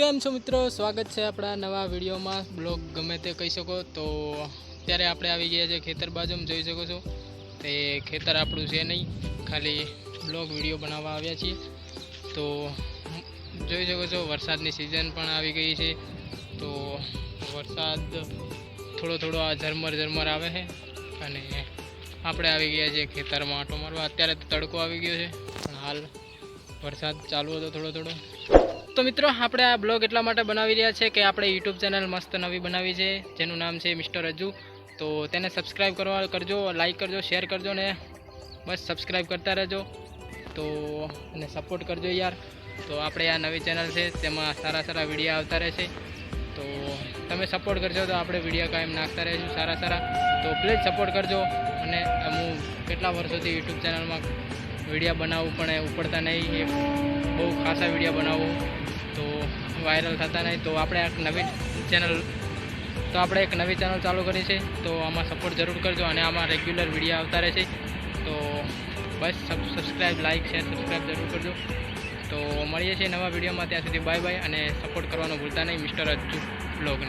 કેમ છો મિત્રો, સ્વાગત છે આપણા નવા વિડીયોમાં। બ્લોગ ગમે તે કહી શકો। તો અત્યારે આપણે આવી ગયા છે ખેતર બાજુમાં, જોઈ શકો છો। તે ખેતર આપણું છે નહીં, ખાલી બ્લોગ વિડીયો બનાવવા આવ્યા છીએ। તો જોઈ શકો છો વરસાદની સિઝન પણ આવી ગઈ છે। તો વરસાદ થોડો થોડો આ ઝરમર આવે છે અને આપણે આવી ગયા છે ખેતરમાં આંટો મારવા। અત્યારે તો તડકો આવી ગયો છે, પણ હાલ વરસાદ ચાલુ હતો થોડો થોડો। તો મિત્રો આપણે આ બ્લોગ એટલા માટે બનાવી રહ્યા છે કે આપણે યુટ્યુબ ચેનલ મસ્ત નવી બનાવી છે, જેનું નામ છે મિસ્ટર અજ્જુ। તો તેને સબસ્ક્રાઈબ કરજો, લાઈક કરજો, શેર કરજો ને બસ સબસ્ક્રાઈબ કરતા રહેજો। તો અને સપોર્ટ કરજો યાર। તો આપણે આ નવી ચેનલ છે, તેમાં સારા સારા વિડીયો આવતા રહેશે। તો તમે સપોર્ટ કરજો તો આપણે વિડીયો કાયમ નાખતા રહીશું સારા। તો પ્લીઝ સપોર્ટ કરજો। અને હું કેટલા વર્ષોથી યુટ્યુબ ચેનલમાં વિડીયો બનાવું પણ ઉપડતા નહીં, બહુ ખાસા વિડીયો બનાવું તો વાયરલ થતા નહીં। તો આપણે એક નવી ચેનલ ચાલુ કરી છે, તો આમાં સપોર્ટ જરૂર કરજો અને આમાં રેગ્યુલર વિડીયો આવતા રહેશે। તો બસ સબસ્ક્રાઈબ, લાઈક, શેર, સબસ્ક્રાઈબ જરૂર કરજો। તો મળીએ છીએ નવા વિડીયોમાં, ત્યાં સુધી બાય બાય, અને સપોર્ટ કરવાનું ભૂલતા નહીં મિસ્ટર અજ્જુ બ્લોગને।